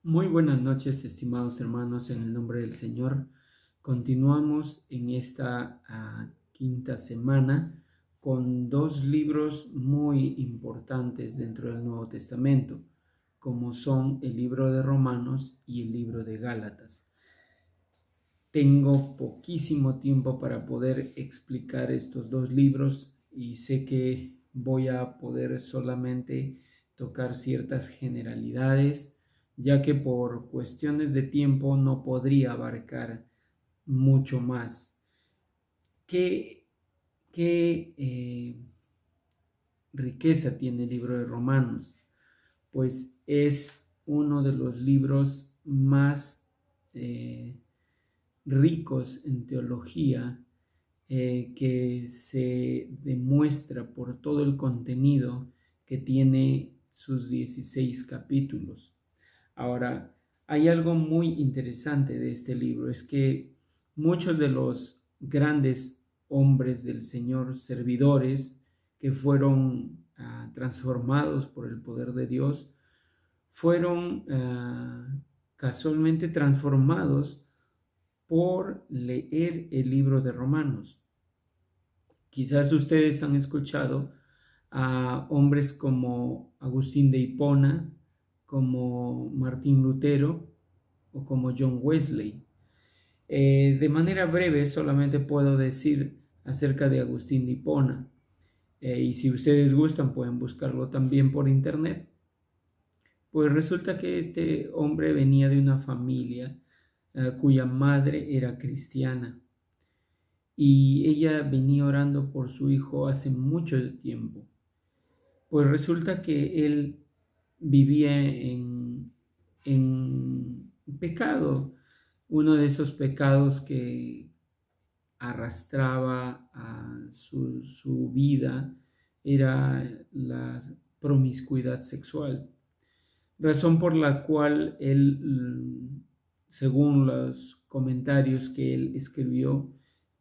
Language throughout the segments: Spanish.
Muy buenas noches, estimados hermanos, en el nombre del Señor. Continuamos en esta quinta semana con dos libros muy importantes dentro del Nuevo Testamento, como son el libro de Romanos y el libro de Gálatas. Tengo poquísimo tiempo para poder explicar estos dos libros y sé que voy a poder solamente tocar ciertas generalidades, ya que por cuestiones de tiempo no podría abarcar mucho más. ¿Qué riqueza tiene el libro de Romanos? Pues es uno de los libros más ricos en teología, que se demuestra por todo el contenido que tiene sus 16 capítulos. Ahora, hay algo muy interesante de este libro, es que muchos de los grandes hombres del Señor, servidores, que fueron transformados por el poder de Dios, fueron casualmente transformados por leer el libro de Romanos. Quizás ustedes han escuchado a hombres como Agustín de Hipona, como Martín Lutero o como John Wesley. De manera breve solamente puedo decir acerca de Agustín de Hipona, y si ustedes gustan pueden buscarlo también por internet. Pues resulta que este hombre venía de una familia cuya madre era cristiana y ella venía orando por su hijo hace mucho tiempo. Pues resulta que él vivía en pecado, uno de esos pecados que arrastraba a su vida era la promiscuidad sexual, razón por la cual él, según los comentarios que él escribió,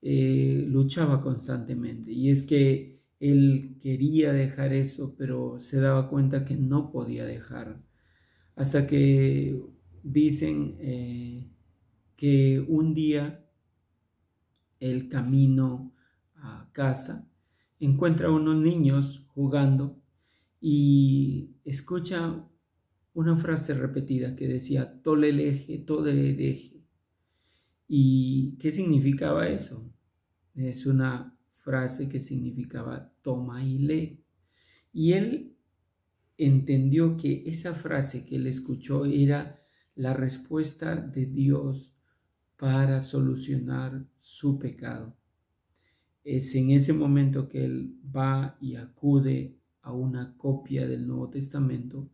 luchaba constantemente. Y es que él quería dejar eso, pero se daba cuenta que no podía dejar. Hasta que dicen que un día el camino a casa encuentra a unos niños jugando y escucha una frase repetida que decía toleleje, toleleje. ¿Y qué significaba eso? Es una frase que significaba toma y lee. Y él entendió que esa frase que él escuchó era la respuesta de Dios para solucionar su pecado. Es en ese momento que él va y acude a una copia del Nuevo Testamento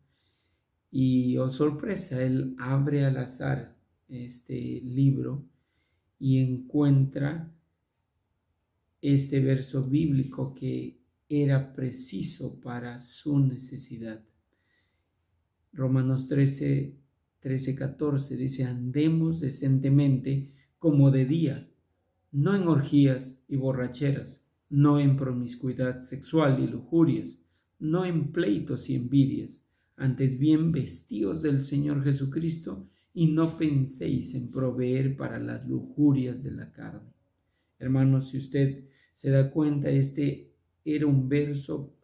y, oh sorpresa, él abre al azar este libro y encuentra este verso bíblico que era preciso para su necesidad. Romanos 14 dice: andemos decentemente como de día, no en orgías y borracheras, no en promiscuidad sexual y lujurias, no en pleitos y envidias, antes bien vestíos del Señor Jesucristo y no penséis en proveer para las lujurias de la carne. Hermanos, si usted se da cuenta, este era un verso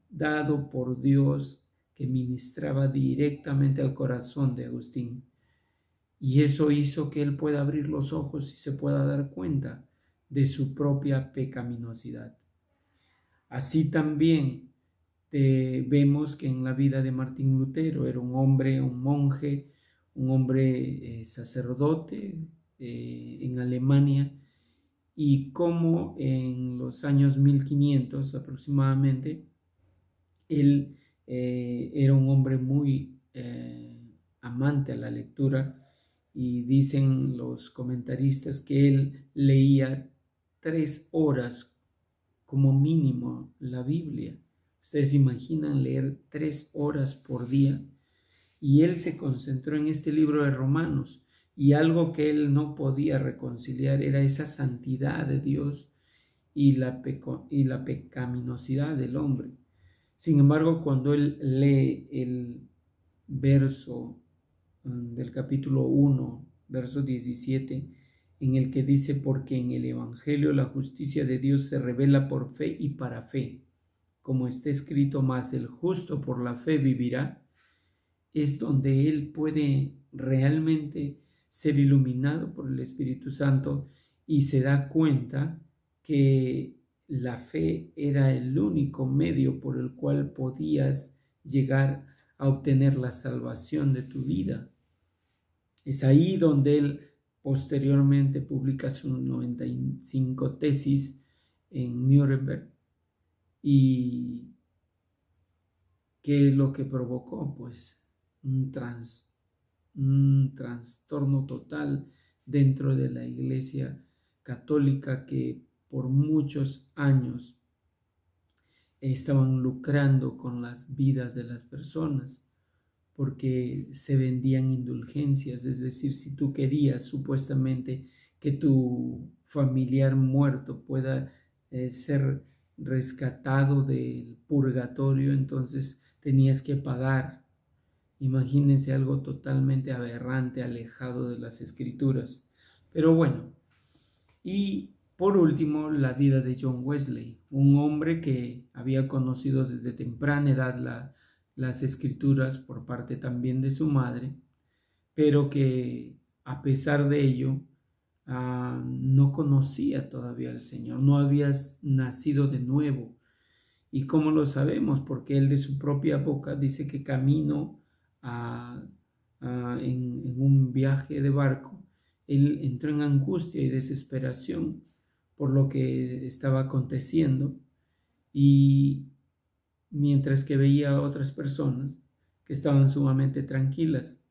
dado por Dios que ministraba directamente al corazón de Agustín. Y eso hizo que él pueda abrir los ojos y se pueda dar cuenta de su propia pecaminosidad. Así también vemos que en la vida de Martín Lutero era un hombre, un monje, un hombre sacerdote en Alemania, y cómo en los años 1500 aproximadamente él era un hombre muy amante a la lectura, y dicen los comentaristas que él leía 3 horas como mínimo la Biblia. Ustedes imaginan leer 3 horas por día, y él se concentró en este libro de Romanos, y algo que él no podía reconciliar era esa santidad de Dios y la pecaminosidad del hombre. Sin embargo, cuando él lee el verso del capítulo 1, verso 17, en el que dice: porque en el Evangelio la justicia de Dios se revela por fe y para fe, como está escrito, mas el justo por la fe vivirá. Es donde él puede realmente ser iluminado por el Espíritu Santo y se da cuenta que la fe era el único medio por el cual podías llegar a obtener la salvación de tu vida. Es ahí donde él posteriormente publica sus 95 tesis en Nuremberg. ¿Y qué es lo que provocó? Pues un trastorno total dentro de la Iglesia Católica, que por muchos años estaban lucrando con las vidas de las personas, porque se vendían indulgencias. Es decir, si tú querías supuestamente que tu familiar muerto pueda ser rescatado del purgatorio, entonces tenías que pagar. Imagínense, algo totalmente aberrante, alejado de las escrituras. Pero bueno, y por último, la vida de John Wesley, un hombre que había conocido desde temprana edad las escrituras por parte también de su madre, pero que a pesar de ello no conocía todavía al Señor, no había nacido de nuevo. ¿Y cómo lo sabemos? Porque él de su propia boca dice que camino en un viaje de barco, él entró en angustia y desesperación por lo que estaba aconteciendo, y mientras que veía a otras personas que estaban sumamente tranquilas.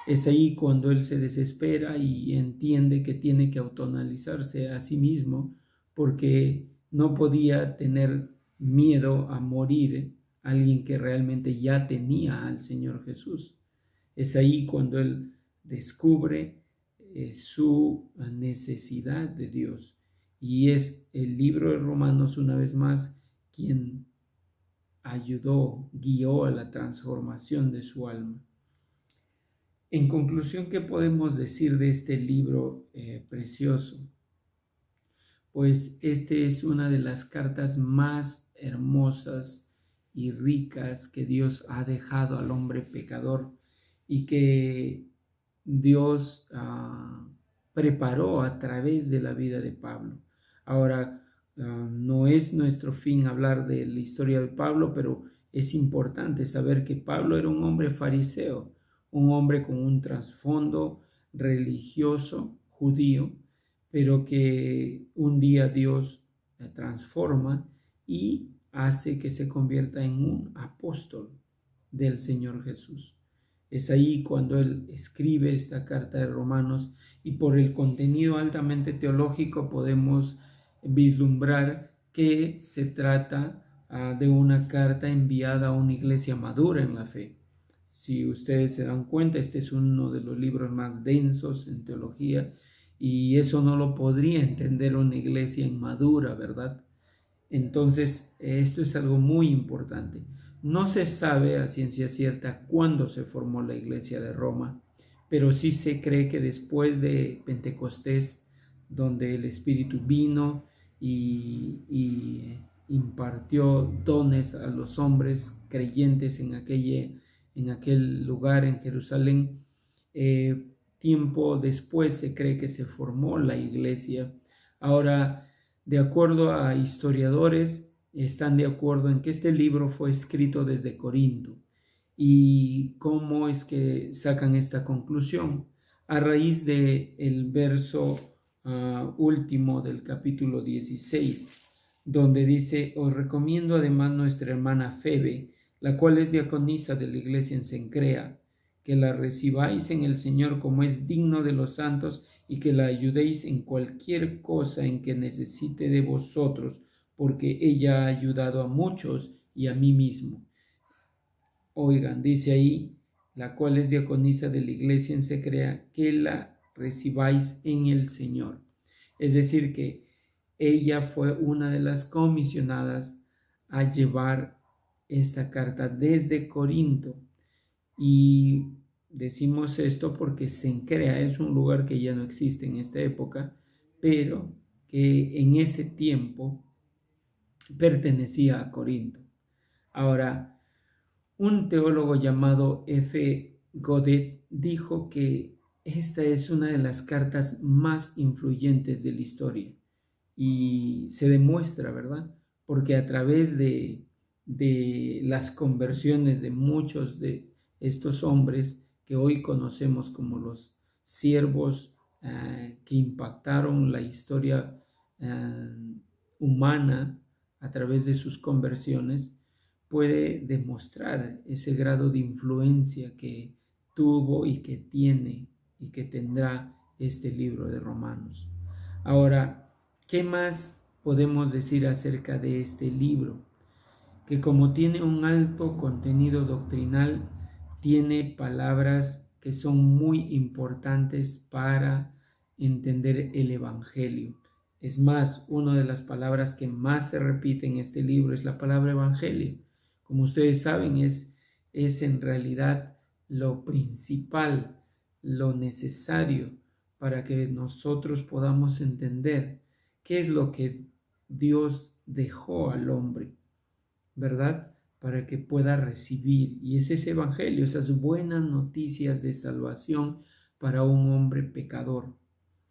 Es ahí cuando él se desespera y entiende que tiene que autoanalizarse a sí mismo, porque no podía tener miedo a morir alguien que realmente ya tenía al Señor Jesús. Es ahí cuando él descubre su necesidad de Dios, y es el libro de Romanos una vez más quien ayudó, guió a la transformación de su alma. En conclusión, ¿qué podemos decir de este libro precioso? Pues este es una de las cartas más hermosas y ricas que Dios ha dejado al hombre pecador, y que Dios preparó a través de la vida de Pablo. Ahora, no es nuestro fin hablar de la historia de Pablo, pero es importante saber que Pablo era un hombre fariseo, un hombre con un trasfondo religioso judío, pero que un día Dios la transforma y hace que se convierta en un apóstol del Señor Jesús. Es ahí cuando él escribe esta carta de Romanos, y por el contenido altamente teológico podemos vislumbrar que se trata de una carta enviada a una iglesia madura en la fe. Si ustedes se dan cuenta, este es uno de los libros más densos en teología, y eso no lo podría entender una iglesia inmadura, ¿verdad? Entonces, esto es algo muy importante. No se sabe a ciencia cierta cuándo se formó la iglesia de Roma, pero sí se cree que después de Pentecostés, donde el Espíritu vino y impartió dones a los hombres creyentes en aquel lugar, en Jerusalén. Tiempo después se cree que se formó la iglesia. Ahora, de acuerdo a historiadores, están de acuerdo en que este libro fue escrito desde Corinto. ¿Y cómo es que sacan esta conclusión? A raíz del verso último del capítulo 16, donde dice: os recomiendo además nuestra hermana Febe, la cual es diaconisa de la iglesia en Cencrea, que la recibáis en el Señor como es digno de los santos, y que la ayudéis en cualquier cosa en que necesite de vosotros, porque ella ha ayudado a muchos y a mí mismo. Oigan, dice ahí, la cual es diaconisa de la iglesia en Cencrea, que la recibáis en el Señor. Es decir, que ella fue una de las comisionadas a llevar esta carta desde Corinto. Y decimos esto porque Cencrea es un lugar que ya no existe en esta época, pero que en ese tiempo pertenecía a Corinto. Ahora, un teólogo llamado F. Godet dijo que esta es una de las cartas más influyentes de la historia y se demuestra, ¿verdad? Porque a través de las conversiones de muchos de estos hombres que hoy conocemos como los siervos que impactaron la historia humana a través de sus conversiones, puede demostrar ese grado de influencia que tuvo y que tiene y que tendrá este libro de Romanos. Ahora, ¿qué más podemos decir acerca de este libro? Que como tiene un alto contenido doctrinal, tiene palabras que son muy importantes para entender el Evangelio. Es más, una de las palabras que más se repite en este libro es la palabra Evangelio. Como ustedes saben, es en realidad lo principal, lo necesario para que nosotros podamos entender qué es lo que Dios dejó al hombre, ¿verdad? Para que pueda recibir. Y es ese evangelio, esas buenas noticias de salvación para un hombre pecador.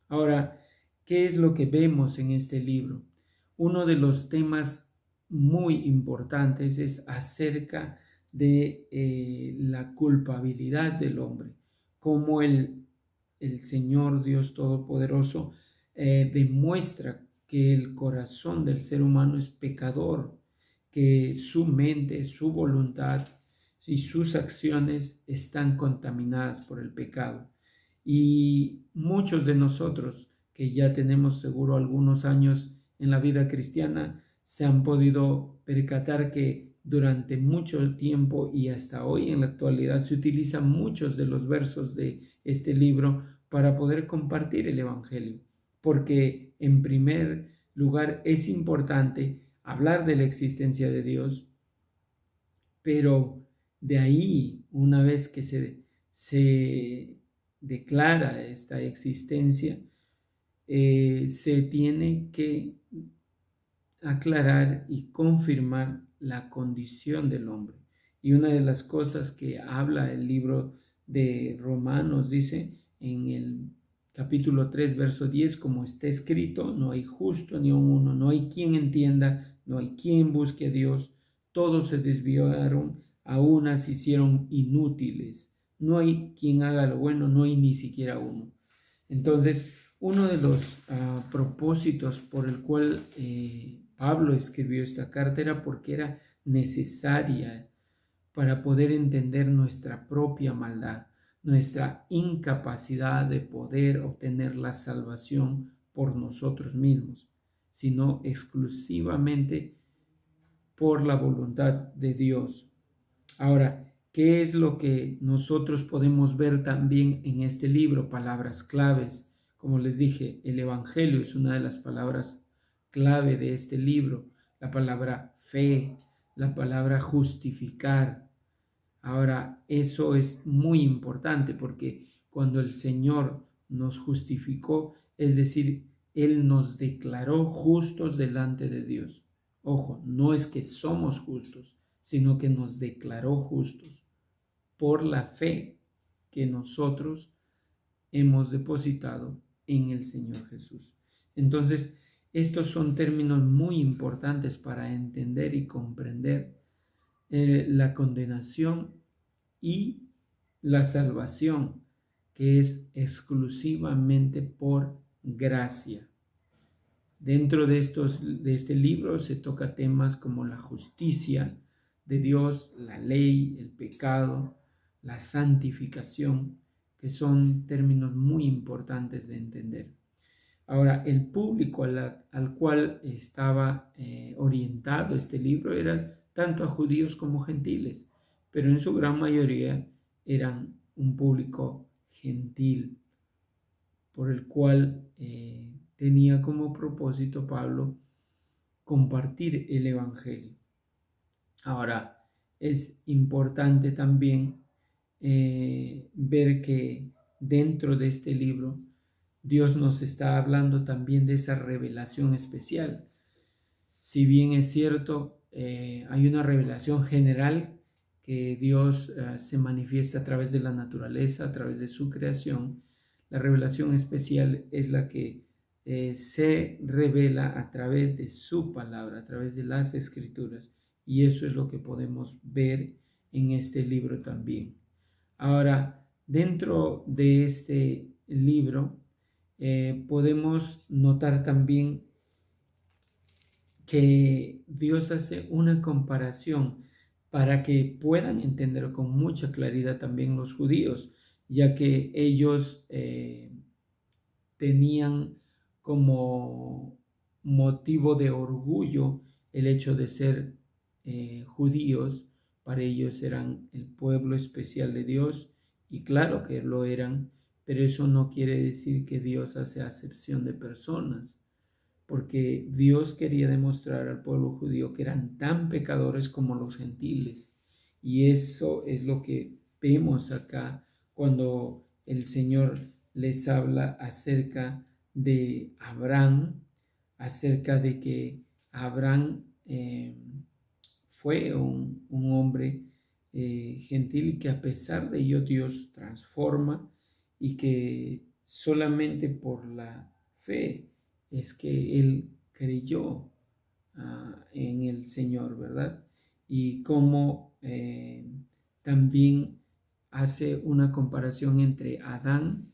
Ahora, ¿qué es lo que vemos en este libro? Uno de los temas muy importantes es acerca de la culpabilidad del hombre, cómo el Señor Dios Todopoderoso demuestra que el corazón del ser humano es pecador, que su mente, su voluntad y sus acciones están contaminadas por el pecado. Y muchos de nosotros que ya tenemos seguro algunos años en la vida cristiana se han podido percatar que durante mucho tiempo y hasta hoy en la actualidad se utilizan muchos de los versos de este libro para poder compartir el Evangelio, porque en primer lugar es importante hablar de la existencia de Dios, pero de ahí, una vez que se declara esta existencia, se tiene que aclarar y confirmar la condición del hombre. Y una de las cosas que habla el libro de Romanos dice en el capítulo 3, verso 10, como está escrito, no hay justo ni uno, no hay quien entienda, no hay quien busque a Dios, todos se desviaron, a unas se hicieron inútiles, no hay quien haga lo bueno, no hay ni siquiera uno. Entonces, uno de los propósitos por el cual Pablo escribió esta carta era porque era necesaria para poder entender nuestra propia maldad, nuestra incapacidad de poder obtener la salvación por nosotros mismos, sino exclusivamente por la voluntad de Dios. Ahora, ¿qué es lo que nosotros podemos ver también en este libro? Palabras claves. Como les dije, el Evangelio es una de las palabras clave de este libro. La palabra fe, la palabra justificar. Ahora, eso es muy importante porque cuando el Señor nos justificó, es decir, Él nos declaró justos delante de Dios. Ojo, no es que somos justos, sino que nos declaró justos por la fe que nosotros hemos depositado en el Señor Jesús. Entonces, estos son términos muy importantes para entender y comprender la condenación y la salvación, que es exclusivamente por gracia. Dentro de este libro se toca temas como la justicia de Dios, la ley, el pecado, la santificación, que son términos muy importantes de entender. Ahora, el público al cual estaba orientado este libro era tanto a judíos como gentiles, pero en su gran mayoría eran un público gentil, por el cual tenía como propósito Pablo compartir el Evangelio. Ahora, es importante también ver que dentro de este libro Dios nos está hablando también de esa revelación especial. Si bien es cierto, hay una revelación general que Dios se manifiesta a través de la naturaleza, a través de su creación. La revelación especial es la que se revela a través de su palabra, a través de las escrituras. Y eso es lo que podemos ver en este libro también. Ahora, dentro de este libro, podemos notar también que Dios hace una comparación para que puedan entender con mucha claridad también los judíos, ya que ellos tenían como motivo de orgullo el hecho de ser judíos. Para ellos eran el pueblo especial de Dios, y claro que lo eran, pero eso no quiere decir que Dios hace acepción de personas, porque Dios quería demostrar al pueblo judío que eran tan pecadores como los gentiles. Y eso es lo que vemos acá cuando el Señor les habla acerca de Abraham, acerca de que Abraham fue un hombre gentil, y que a pesar de ello Dios transforma, y que solamente por la fe es que él creyó en el Señor, ¿verdad? Y como también hace una comparación entre Adán,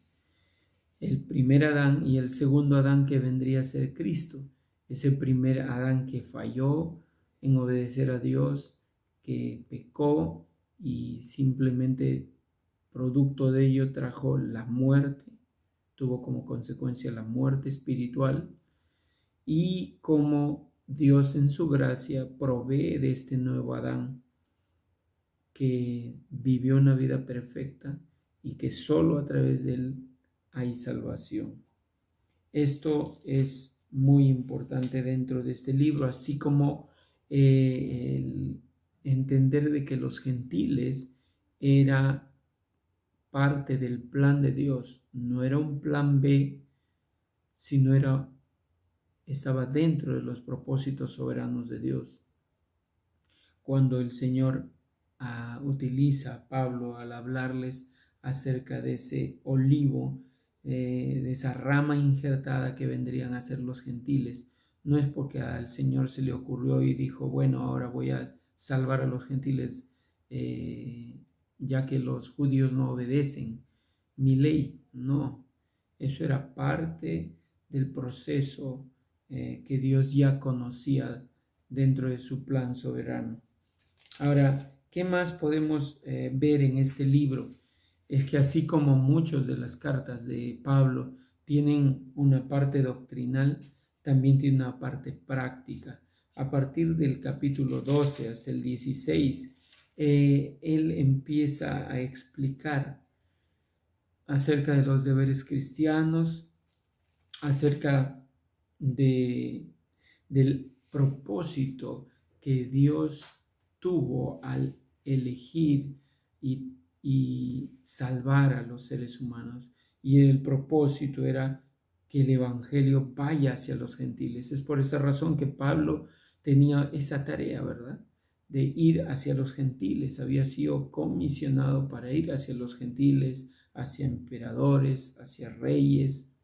el primer Adán, y el segundo Adán, que vendría a ser Cristo. Ese primer Adán que falló en obedecer a Dios, que pecó y simplemente producto de ello trajo la muerte, tuvo como consecuencia la muerte espiritual, y como Dios en su gracia provee de este nuevo Adán que vivió una vida perfecta y que solo a través de él hay salvación. Esto es muy importante dentro de este libro, así como el entender de que los gentiles era parte del plan de Dios, no era un plan B, sino estaba dentro de los propósitos soberanos de Dios. Cuando el Señor utiliza a Pablo al hablarles acerca de ese olivo, de esa rama injertada que vendrían a ser los gentiles, no es porque al Señor se le ocurrió y dijo, bueno, ahora voy a salvar a los gentiles, ya que los judíos no obedecen mi ley. No, eso era parte del proceso que Dios ya conocía dentro de su plan soberano. Ahora, ¿qué más podemos ver en este libro? Es que así como muchas de las cartas de Pablo tienen una parte doctrinal, también tiene una parte práctica. A partir del capítulo 12 hasta el 16, él empieza a explicar acerca de los deberes cristianos, acerca del propósito que Dios tuvo al elegir y salvar a los seres humanos. Y el propósito era que el Evangelio vaya hacia los gentiles. Es por esa razón que Pablo tenía esa tarea, ¿verdad? De ir hacia los gentiles. Había sido comisionado para ir hacia los gentiles, hacia emperadores, hacia reyes.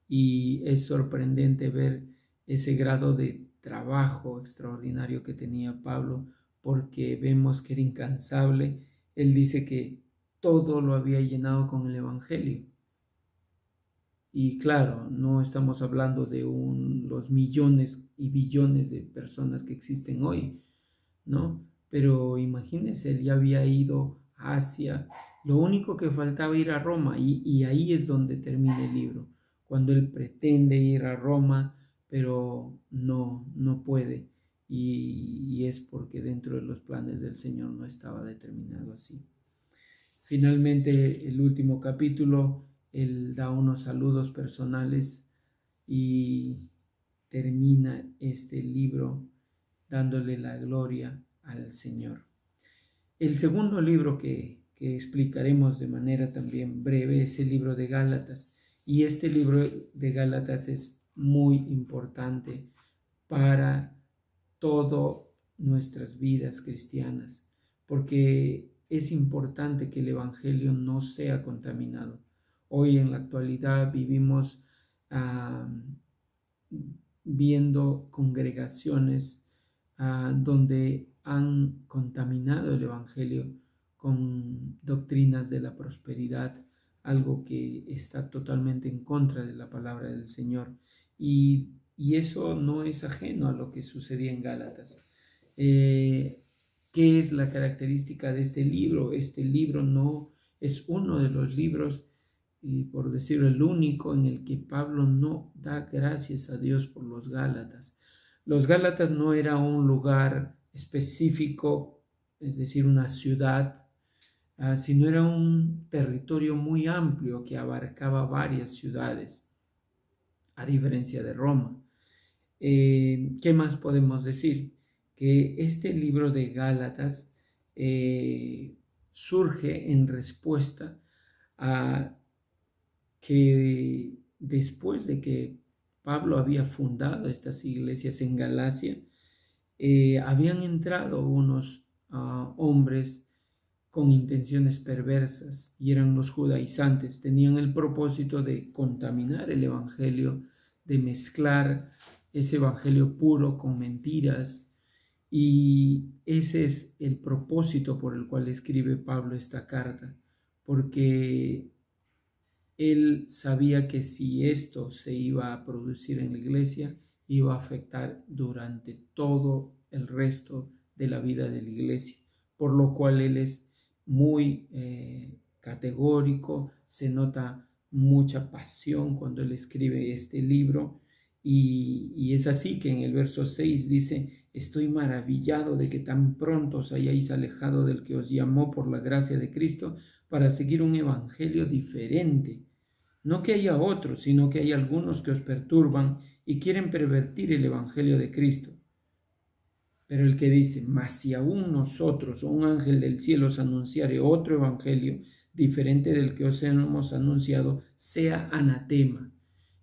Y es sorprendente ver ese grado de trabajo extraordinario que tenía Pablo, porque vemos que era incansable. Él dice que todo lo había llenado con el Evangelio. Y claro, no estamos hablando de los millones y billones de personas que existen hoy, ¿no? Pero imagínense, él ya había ido a Asia. Lo único que faltaba ir a Roma, y ahí es donde termina el libro, cuando él pretende ir a Roma, pero no puede, y es porque dentro de los planes del Señor no estaba determinado así. Finalmente, el último capítulo, él da unos saludos personales y termina este libro dándole la gloria al Señor. El segundo libro que explicaremos de manera también breve es el libro de Gálatas. Y este libro de Gálatas es muy importante para todas nuestras vidas cristianas, porque es importante que el Evangelio no sea contaminado. Hoy en la actualidad vivimos viendo congregaciones donde han contaminado el Evangelio con doctrinas de la prosperidad, algo que está totalmente en contra de la palabra del Señor. Y eso no es ajeno a lo que sucedía en Gálatas. ¿Qué es la característica de este libro? Este libro no es uno de los libros, y por decirlo el único, en el que Pablo no da gracias a Dios por los Gálatas. Los Gálatas no era un lugar específico, es decir, una ciudad, sino era un territorio muy amplio que abarcaba varias ciudades, a diferencia de Roma. ¿Qué más podemos decir? Que este libro de Gálatas surge en respuesta a que después de que Pablo había fundado estas iglesias en Galacia, habían entrado unos hombres con intenciones perversas, y eran los judaizantes. Tenían el propósito de contaminar el evangelio, de mezclar ese evangelio puro con mentiras, y ese es el propósito por el cual escribe Pablo esta carta, porque él sabía que si esto se iba a producir en la iglesia, iba a afectar durante todo el resto de la vida de la iglesia, por lo cual él es muy categórico, se nota mucha pasión cuando él escribe este libro, y es así que en el verso 6 dice: estoy maravillado de que tan pronto os hayáis alejado del que os llamó por la gracia de Cristo para seguir un evangelio diferente. No que haya otros, sino que hay algunos que os perturban y quieren pervertir el evangelio de Cristo. Pero el que dice: mas si aún nosotros o un ángel del cielo os anunciare otro evangelio diferente del que os hemos anunciado, sea anatema.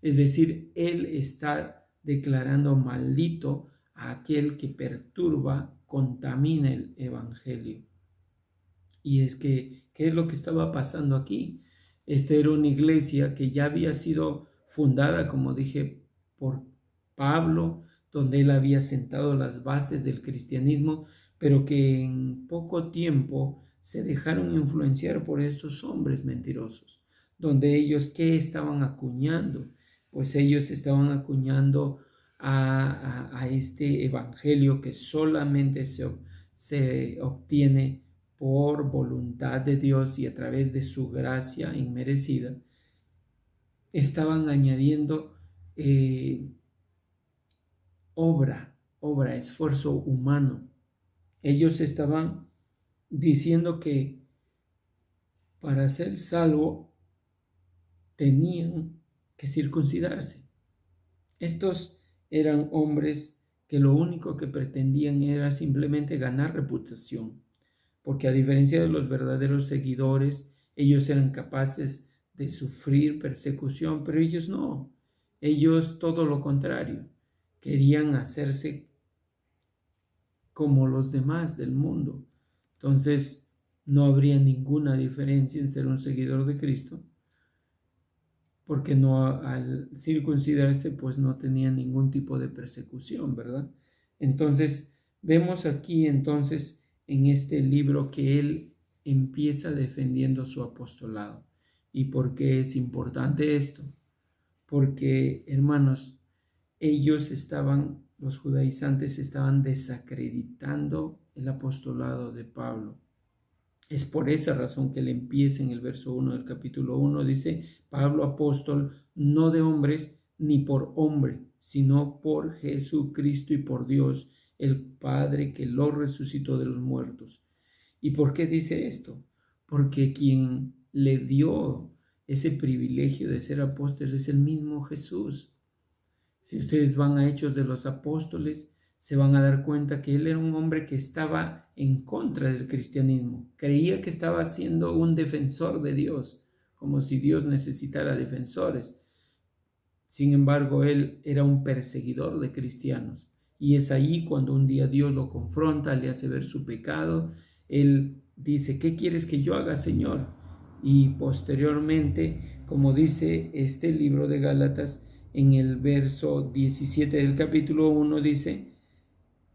Es decir, él está declarando maldito a aquel que perturba, contamina el evangelio. Y es que, ¿qué es lo que estaba pasando aquí? Esta era una iglesia que ya había sido fundada, como dije, por Pablo, donde él había sentado las bases del cristianismo, pero que en poco tiempo se dejaron influenciar por estos hombres mentirosos, donde ellos, ¿qué estaban acuñando? Pues ellos estaban acuñando a este evangelio que solamente se obtiene por voluntad de Dios y a través de su gracia inmerecida. Estaban añadiendo obra, esfuerzo humano. Ellos estaban diciendo que para ser salvo tenían que circuncidarse. Estos eran hombres que lo único que pretendían era simplemente ganar reputación, porque a diferencia de los verdaderos seguidores, ellos eran capaces de sufrir persecución, pero ellos no. Ellos todo lo contrario, querían hacerse como los demás del mundo. Entonces, no habría ninguna diferencia en ser un seguidor de Cristo, porque no, al circuncidarse, pues no tenía ningún tipo de persecución, ¿verdad? Entonces, vemos aquí entonces en este libro que él empieza defendiendo su apostolado. ¿Y por qué es importante esto? Porque, hermanos, los judaizantes estaban desacreditando el apostolado de Pablo. Es por esa razón que él empieza en el verso 1 del capítulo 1, dice: Pablo apóstol, no de hombres ni por hombre, sino por Jesucristo y por Dios, el Padre que lo resucitó de los muertos. ¿Y por qué dice esto? Porque quien le dio ese privilegio de ser apóstol es el mismo Jesús. Si ustedes van a Hechos de los Apóstoles, se van a dar cuenta que él era un hombre que estaba en contra del cristianismo. Creía que estaba siendo un defensor de Dios, como si Dios necesitara defensores. Sin embargo, él era un perseguidor de cristianos. Y es ahí cuando un día Dios lo confronta, le hace ver su pecado. Él dice, ¿qué quieres que yo haga, Señor? Y posteriormente, como dice este libro de Gálatas, en el verso 17 del capítulo 1, dice,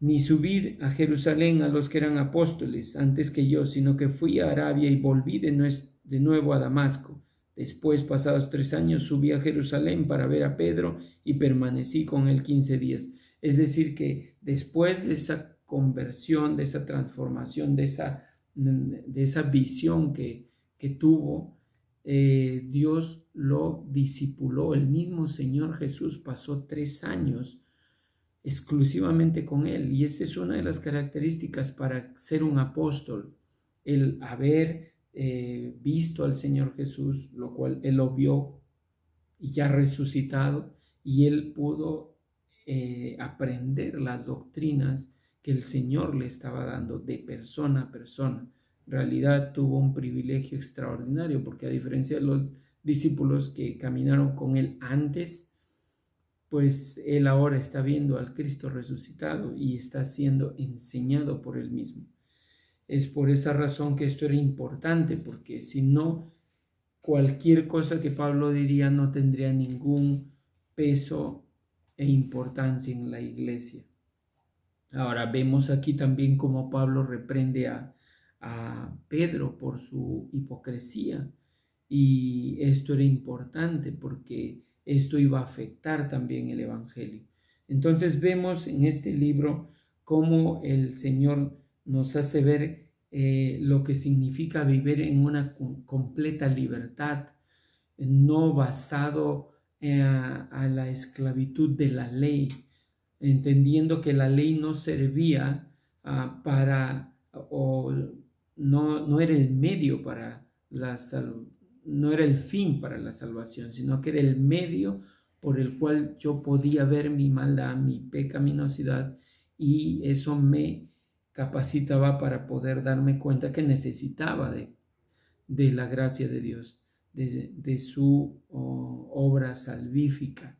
ni subí a Jerusalén a los que eran apóstoles antes que yo, sino que fui a Arabia y volví de nuevo a Damasco. Después, pasados 3 años, subí a Jerusalén para ver a Pedro y permanecí con él 15 días. Es decir, que después de esa conversión, de esa transformación, de esa visión que tuvo, Dios lo discipuló. El mismo Señor Jesús pasó 3 años exclusivamente con él, y esa es una de las características para ser un apóstol, el haber visto al Señor Jesús, lo cual él lo vio y ya resucitado, y él pudo aprender las doctrinas que el Señor le estaba dando de persona a persona. En realidad tuvo un privilegio extraordinario, porque a diferencia de los discípulos que caminaron con él antes, pues él ahora está viendo al Cristo resucitado y está siendo enseñado por él mismo. Es por esa razón que esto era importante, porque si no, cualquier cosa que Pablo diría no tendría ningún peso e importancia en la iglesia. Ahora vemos aquí también cómo Pablo reprende a Pedro por su hipocresía, y esto era importante porque esto iba a afectar también el evangelio. Entonces vemos en este libro cómo el Señor nos hace ver lo que significa vivir en una completa libertad, no basado a la esclavitud de la ley, entendiendo que la ley no servía no era el medio para no era el fin para la salvación, sino que era el medio por el cual yo podía ver mi maldad, mi pecaminosidad, y eso me capacitaba para poder darme cuenta que necesitaba de la gracia de Dios, de su obra salvífica,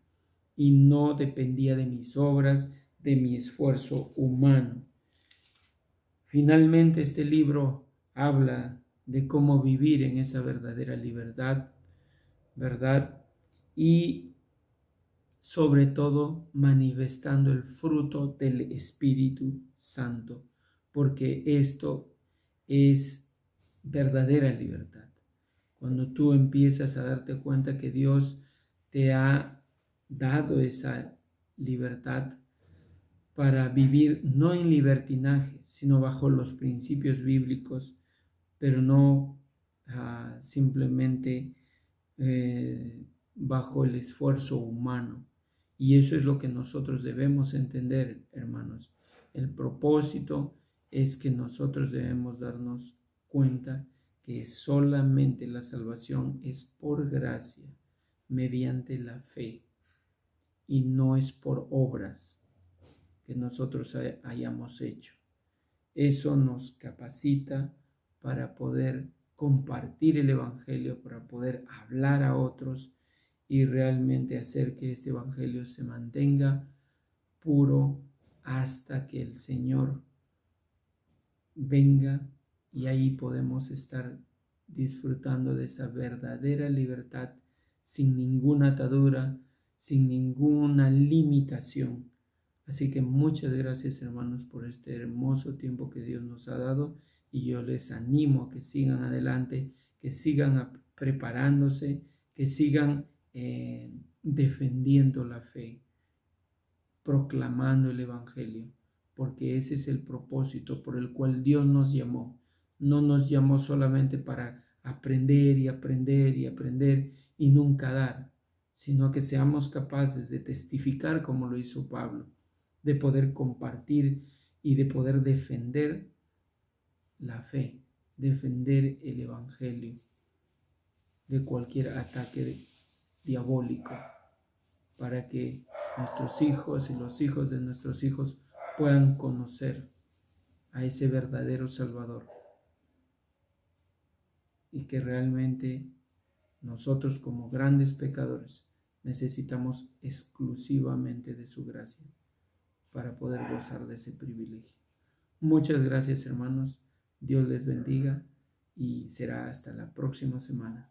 y no dependía de mis obras, de mi esfuerzo humano. Finalmente, este libro habla de cómo vivir en esa verdadera libertad, ¿verdad? Y sobre todo manifestando el fruto del Espíritu Santo, porque esto es verdadera libertad. Cuando tú empiezas a darte cuenta que Dios te ha dado esa libertad para vivir no en libertinaje, sino bajo los principios bíblicos, pero no simplemente bajo el esfuerzo humano. Y eso es lo que nosotros debemos entender, hermanos. El propósito es que nosotros debemos darnos cuenta que solamente la salvación es por gracia, mediante la fe, y no es por obras que nosotros hayamos hecho. Eso nos capacita para poder compartir el Evangelio, para poder hablar a otros y realmente hacer que este Evangelio se mantenga puro hasta que el Señor venga, y ahí podemos estar disfrutando de esa verdadera libertad sin ninguna atadura, sin ninguna limitación. Así que muchas gracias, hermanos, por este hermoso tiempo que Dios nos ha dado, y yo les animo a que sigan adelante, que sigan preparándose, que sigan defendiendo la fe, proclamando el Evangelio, porque ese es el propósito por el cual Dios nos llamó. No nos llamó solamente para aprender y aprender y aprender y nunca dar, sino que seamos capaces de testificar como lo hizo Pablo, de poder compartir y de poder defender la fe, defender el Evangelio de cualquier ataque diabólico, para que nuestros hijos y los hijos de nuestros hijos puedan conocer a ese verdadero Salvador y que realmente nosotros como grandes pecadores necesitamos exclusivamente de su gracia para poder gozar de ese privilegio. Muchas gracias, hermanos. Dios les bendiga y será hasta la próxima semana.